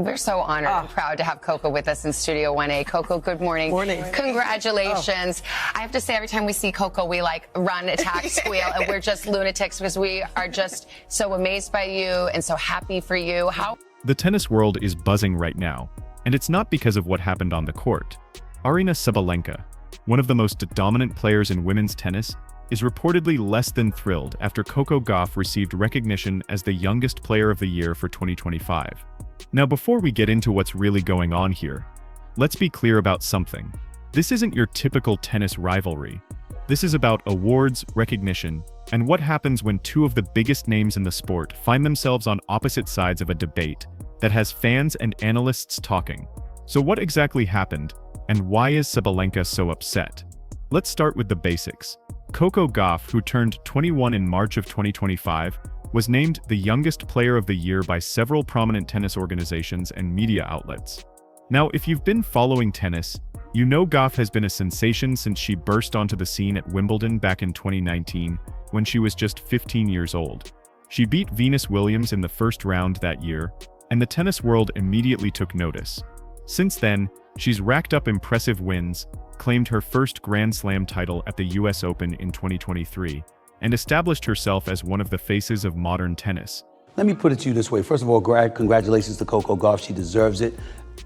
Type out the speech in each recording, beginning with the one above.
We're so honored and proud to have Coco with us in Studio 1A. Coco, good morning. Morning. Congratulations. I have to say, every time we see Coco, we like run, attack, squeal, and we're just lunatics because we are just so amazed by you and so happy for you. The tennis world is buzzing right now, and it's not because of what happened on the court. Aryna Sabalenka, one of the most dominant players in women's tennis, is reportedly less than thrilled after Coco Gauff received recognition as the youngest player of the year for 2025. Now, before we get into what's really going on here, let's be clear about something. This isn't your typical tennis rivalry. This is about awards, recognition, and what happens when two of the biggest names in the sport find themselves on opposite sides of a debate that has fans and analysts talking. So what exactly happened, and why is Sabalenka so upset? Let's start with the basics. Coco Gauff, who turned 21 in March of 2025, was named the youngest player of the year by several prominent tennis organizations and media outlets. Now, if you've been following tennis, you know Gauff has been a sensation since she burst onto the scene at Wimbledon back in 2019, when she was just 15 years old. She beat Venus Williams in the first round that year, and the tennis world immediately took notice. Since then, she's racked up impressive wins, claimed her first Grand Slam title at the US Open in 2023, and established herself as one of the faces of modern tennis. Let me put it to you this way. First of all, congratulations to Coco Gauff. She deserves it.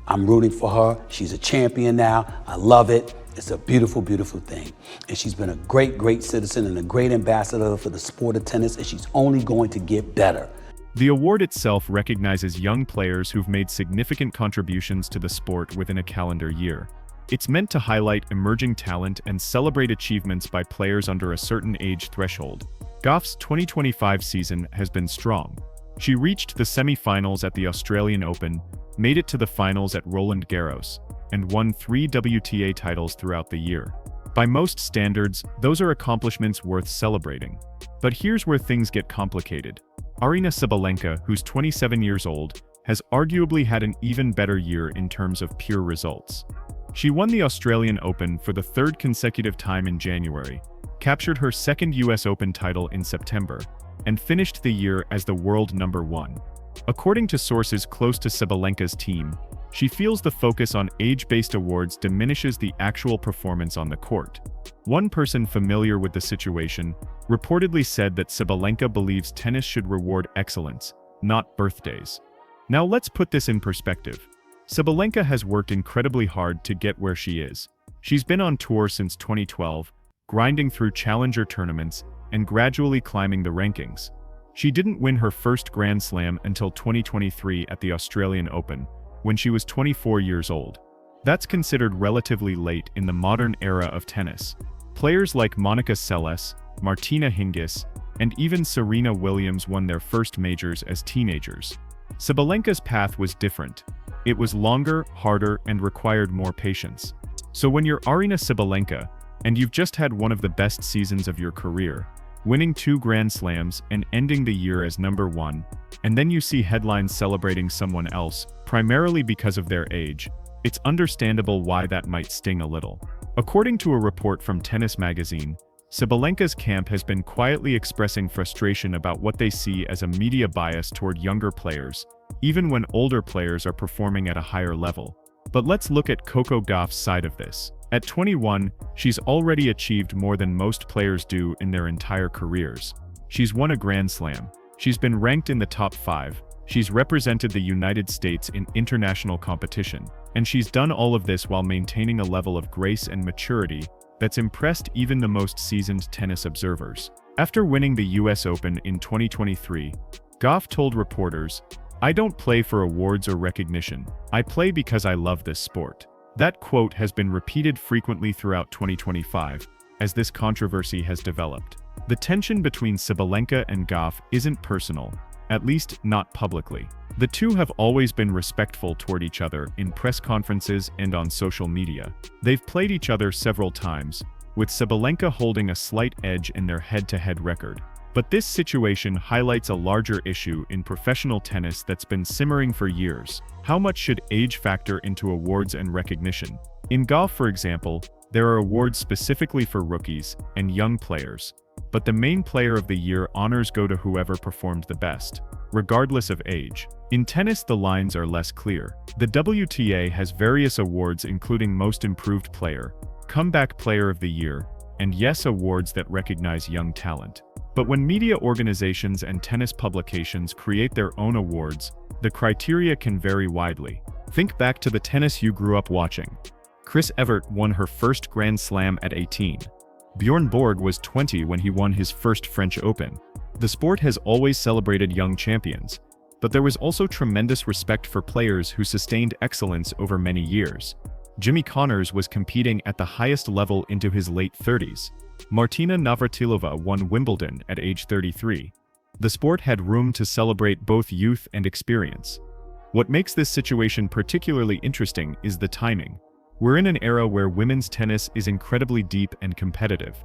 I'm rooting for her. She's a champion now. I love it. It's a beautiful, beautiful thing. And she's been a great, great citizen and a great ambassador for the sport of tennis, and she's only going to get better. The award itself recognizes young players who've made significant contributions to the sport within a calendar year. It's meant to highlight emerging talent and celebrate achievements by players under a certain age threshold. Gauff's 2025 season has been strong. She reached the semi-finals at the Australian Open, made it to the finals at Roland Garros, and won 3 WTA titles throughout the year. By most standards, those are accomplishments worth celebrating. But here's where things get complicated. Aryna Sabalenka, who's 27 years old, has arguably had an even better year in terms of pure results. She won the Australian Open for the third consecutive time in January, captured her second US Open title in September, and finished the year as the world #1. According to sources close to Sabalenka's team, she feels the focus on age-based awards diminishes the actual performance on the court. One person familiar with the situation reportedly said that Sabalenka believes tennis should reward excellence, not birthdays. Now let's put this in perspective. Sabalenka has worked incredibly hard to get where she is. She's been on tour since 2012, grinding through challenger tournaments and gradually climbing the rankings. She didn't win her first Grand Slam until 2023 at the Australian Open, when she was 24 years old. That's considered relatively late in the modern era of tennis. Players like Monica Seles, Martina Hingis, and even Serena Williams won their first majors as teenagers. Sabalenka's path was different. It was longer, harder, and required more patience. So when you're Aryna Sabalenka, and you've just had one of the best seasons of your career, winning 2 Grand Slams and ending the year as #1, and then you see headlines celebrating someone else, primarily because of their age, it's understandable why that might sting a little. According to a report from Tennis Magazine, Sabalenka's camp has been quietly expressing frustration about what they see as a media bias toward younger players, even when older players are performing at a higher level. But let's look at Coco Gauff's side of this. At 21, she's already achieved more than most players do in their entire careers. She's won a Grand Slam. She's been ranked in the top 5. She's represented the United States in international competition. And she's done all of this while maintaining a level of grace and maturity that's impressed even the most seasoned tennis observers. After winning the US Open in 2023, Gauff told reporters, "I don't play for awards or recognition. I play because I love this sport." That quote has been repeated frequently throughout 2025, as this controversy has developed. The tension between Sabalenka and Gauff isn't personal, at least not publicly. The two have always been respectful toward each other in press conferences and on social media. They've played each other several times, with Sabalenka holding a slight edge in their head-to-head record. But this situation highlights a larger issue in professional tennis that's been simmering for years. How much should age factor into awards and recognition? In golf, for example, there are awards specifically for rookies and young players, but the main player of the year honors go to whoever performed the best. regardless of age. In tennis, the lines are less clear. The WTA has various awards including Most Improved Player, Comeback Player of the Year, and yes, awards that recognize young talent. But when media organizations and tennis publications create their own awards, the criteria can vary widely. Think back to the tennis you grew up watching. Chris Evert won her first Grand Slam at 18. Bjorn Borg was 20 when he won his first French Open. The sport has always celebrated young champions, but there was also tremendous respect for players who sustained excellence over many years. Jimmy Connors was competing at the highest level into his late 30s. Martina Navratilova won Wimbledon at age 33. The sport had room to celebrate both youth and experience. What makes this situation particularly interesting is the timing. We're in an era where women's tennis is incredibly deep and competitive.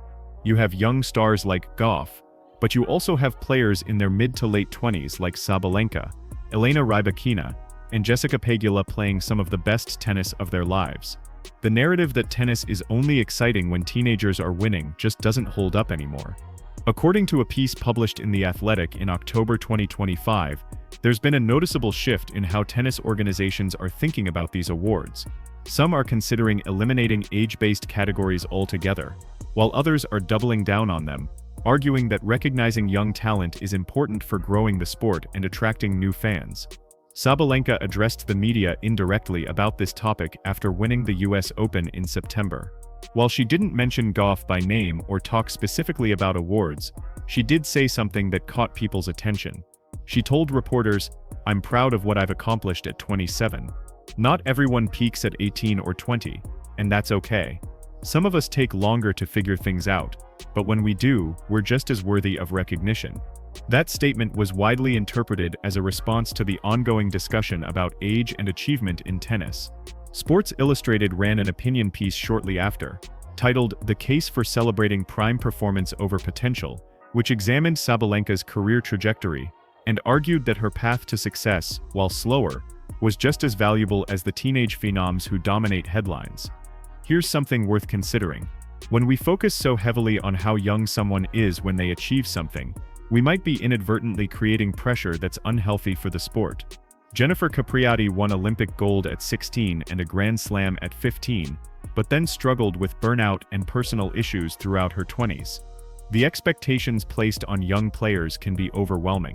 You have young stars like Gauff, but you also have players in their mid to late 20s like Sabalenka, Elena Rybakina, and Jessica Pegula playing some of the best tennis of their lives. The narrative that tennis is only exciting when teenagers are winning just doesn't hold up anymore. According to a piece published in The Athletic in October 2025, there's been a noticeable shift in how tennis organizations are thinking about these awards. Some are considering eliminating age-based categories altogether, while others are doubling down on them, arguing that recognizing young talent is important for growing the sport and attracting new fans. Sabalenka addressed the media indirectly about this topic after winning the US Open in September. While she didn't mention Gauff by name or talk specifically about awards, she did say something that caught people's attention. She told reporters, "I'm proud of what I've accomplished at 27. Not everyone peaks at 18 or 20, and that's okay. Some of us take longer to figure things out, but when we do, we're just as worthy of recognition." That statement was widely interpreted as a response to the ongoing discussion about age and achievement in tennis. Sports Illustrated ran an opinion piece shortly after, titled "The Case for Celebrating Prime Performance Over Potential," which examined Sabalenka's career trajectory and argued that her path to success, while slower, was just as valuable as the teenage phenoms who dominate headlines. Here's something worth considering. When we focus so heavily on how young someone is when they achieve something, we might be inadvertently creating pressure that's unhealthy for the sport. Jennifer Capriati won Olympic gold at 16 and a Grand Slam at 15, but then struggled with burnout and personal issues throughout her 20s. The expectations placed on young players can be overwhelming.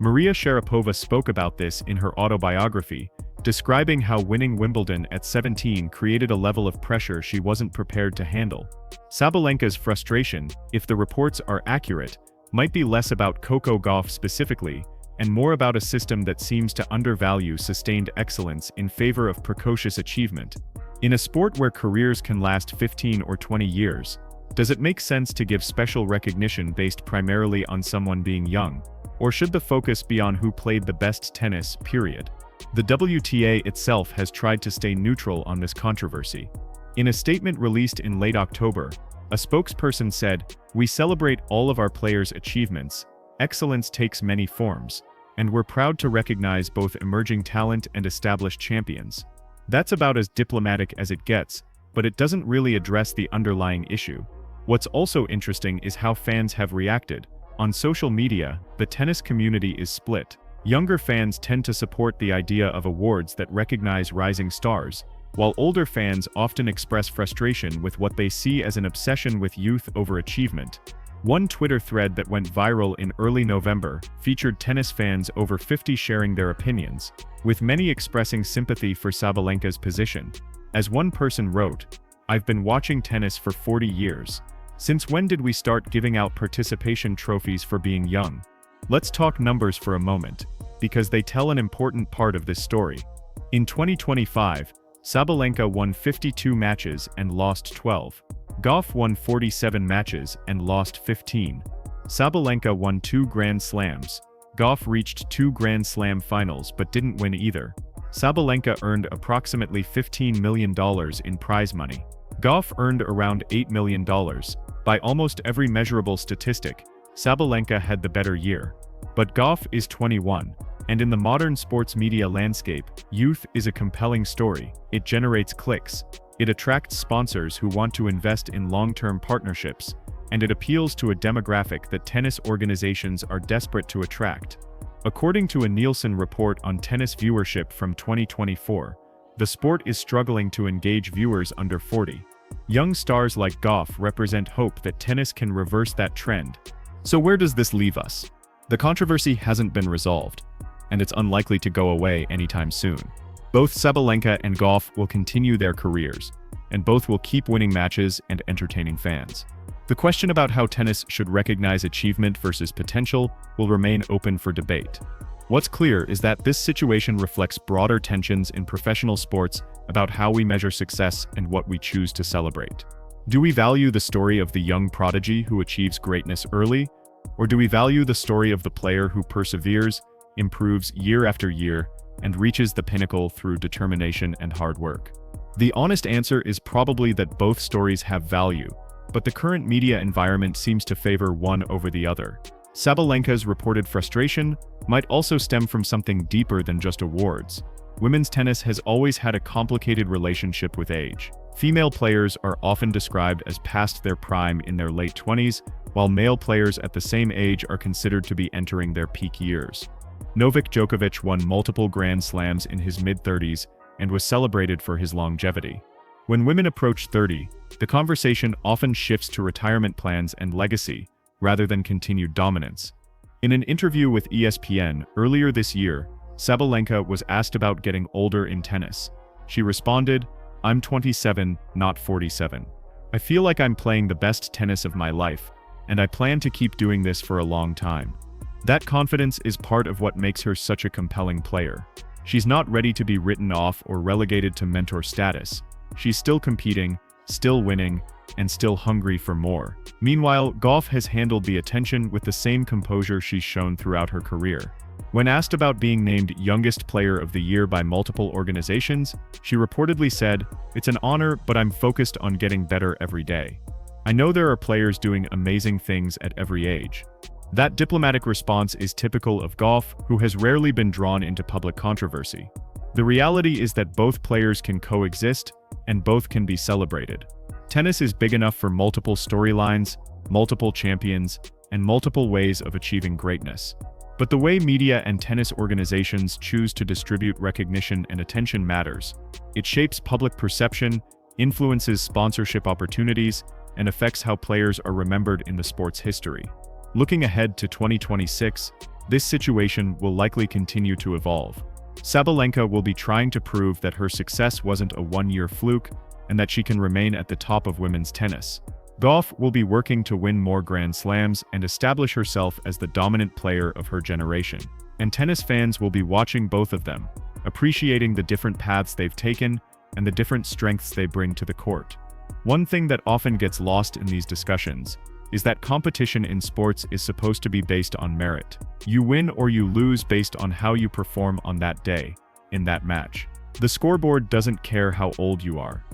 Maria Sharapova spoke about this in her autobiography, describing how winning Wimbledon at 17 created a level of pressure she wasn't prepared to handle. Sabalenka's frustration, if the reports are accurate, might be less about Coco Gauff specifically, and more about a system that seems to undervalue sustained excellence in favor of precocious achievement. In a sport where careers can last 15 or 20 years, does it make sense to give special recognition based primarily on someone being young? Or should the focus be on who played the best tennis, period? The WTA itself has tried to stay neutral on this controversy. In a statement released in late October, a spokesperson said, "We celebrate all of our players' achievements. Excellence takes many forms, and we're proud to recognize both emerging talent and established champions." That's about as diplomatic as it gets, but it doesn't really address the underlying issue. What's also interesting is how fans have reacted. On social media, the tennis community is split. Younger fans tend to support the idea of awards that recognize rising stars, while older fans often express frustration with what they see as an obsession with youth over achievement. One Twitter thread that went viral in early November featured tennis fans over 50 sharing their opinions, with many expressing sympathy for Sabalenka's position. As one person wrote, "I've been watching tennis for 40 years. Since when did we start giving out participation trophies for being young?" Let's talk numbers for a moment, because they tell an important part of this story. In 2025, Sabalenka won 52 matches and lost 12. Gauff won 47 matches and lost 15. Sabalenka won 2 Grand Slams. Gauff reached 2 Grand Slam finals but didn't win either. Sabalenka earned approximately $15 million in prize money. Gauff earned around $8 million. By almost every measurable statistic, Sabalenka had the better year. But Gauff is 21, and in the modern sports media landscape, youth is a compelling story. It generates clicks, it attracts sponsors who want to invest in long-term partnerships, and it appeals to a demographic that tennis organizations are desperate to attract. According to a Nielsen report on tennis viewership from 2024, the sport is struggling to engage viewers under 40. Young stars like Gauff represent hope that tennis can reverse that trend. So where does this leave us? The controversy hasn't been resolved, and it's unlikely to go away anytime soon. Both Sabalenka and Gauff will continue their careers, and both will keep winning matches and entertaining fans. The question about how tennis should recognize achievement versus potential will remain open for debate. What's clear is that this situation reflects broader tensions in professional sports about how we measure success and what we choose to celebrate. Do we value the story of the young prodigy who achieves greatness early, or do we value the story of the player who perseveres, improves year after year, and reaches the pinnacle through determination and hard work? The honest answer is probably that both stories have value, but the current media environment seems to favor one over the other. Sabalenka's reported frustration might also stem from something deeper than just awards. Women's tennis has always had a complicated relationship with age. Female players are often described as past their prime in their late 20s, while male players at the same age are considered to be entering their peak years. Novak Djokovic won multiple Grand Slams in his mid-30s and was celebrated for his longevity. When women approach 30, the conversation often shifts to retirement plans and legacy, rather than continued dominance. In an interview with ESPN earlier this year, Sabalenka was asked about getting older in tennis. She responded, "I'm 27, not 47. I feel like I'm playing the best tennis of my life, and I plan to keep doing this for a long time." That confidence is part of what makes her such a compelling player. She's not ready to be written off or relegated to mentor status. She's still competing, still winning, and still hungry for more. Meanwhile, Gauff has handled the attention with the same composure she's shown throughout her career. When asked about being named Youngest Player of the Year by multiple organizations, she reportedly said, "It's an honor, but I'm focused on getting better every day. I know there are players doing amazing things at every age." That diplomatic response is typical of Gauff, who has rarely been drawn into public controversy. The reality is that both players can coexist, and both can be celebrated. Tennis is big enough for multiple storylines, multiple champions, and multiple ways of achieving greatness. But the way media and tennis organizations choose to distribute recognition and attention matters. It shapes public perception, influences sponsorship opportunities, and affects how players are remembered in the sport's history. Looking ahead to 2026, this situation will likely continue to evolve. Sabalenka will be trying to prove that her success wasn't a one-year fluke and that she can remain at the top of women's tennis. Gauff will be working to win more Grand Slams and establish herself as the dominant player of her generation. And tennis fans will be watching both of them, appreciating the different paths they've taken and the different strengths they bring to the court. One thing that often gets lost in these discussions is that competition in sports is supposed to be based on merit. You win or you lose based on how you perform on that day, in that match. The scoreboard doesn't care how old you are.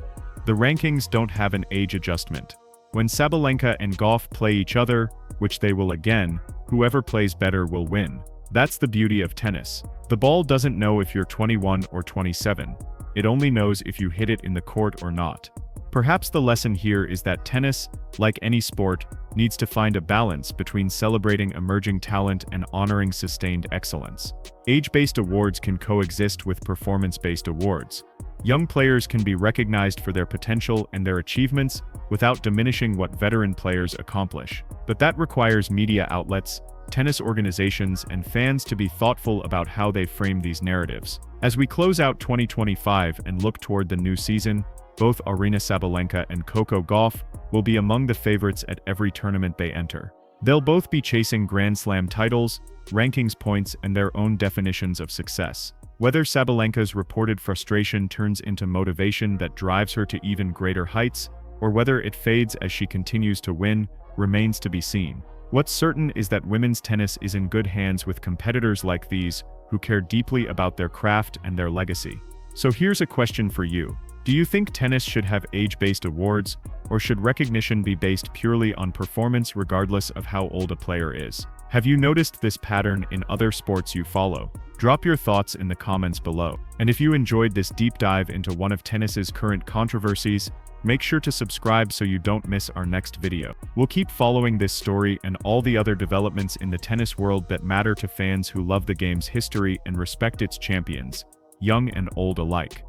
The rankings don't have an age adjustment. When Sabalenka and Gauff play each other, which they will again, whoever plays better will win. That's the beauty of tennis. The ball doesn't know if you're 21 or 27. It only knows if you hit it in the court or not. Perhaps the lesson here is that tennis, like any sport, needs to find a balance between celebrating emerging talent and honoring sustained excellence. Age-based awards can coexist with performance-based awards. Young players can be recognized for their potential and their achievements without diminishing what veteran players accomplish. But that requires media outlets, tennis organizations, and fans to be thoughtful about how they frame these narratives. As we close out 2025 and look toward the new season, both Aryna Sabalenka and Coco Gauff will be among the favorites at every tournament they enter. They'll both be chasing Grand Slam titles, rankings points, and their own definitions of success. Whether Sabalenka's reported frustration turns into motivation that drives her to even greater heights, or whether it fades as she continues to win, remains to be seen. What's certain is that women's tennis is in good hands with competitors like these, who care deeply about their craft and their legacy. So here's a question for you. Do you think tennis should have age-based awards, or should recognition be based purely on performance regardless of how old a player is? Have you noticed this pattern in other sports you follow? Drop your thoughts in the comments below. And if you enjoyed this deep dive into one of tennis's current controversies, make sure to subscribe so you don't miss our next video. We'll keep following this story and all the other developments in the tennis world that matter to fans who love the game's history and respect its champions, young and old alike.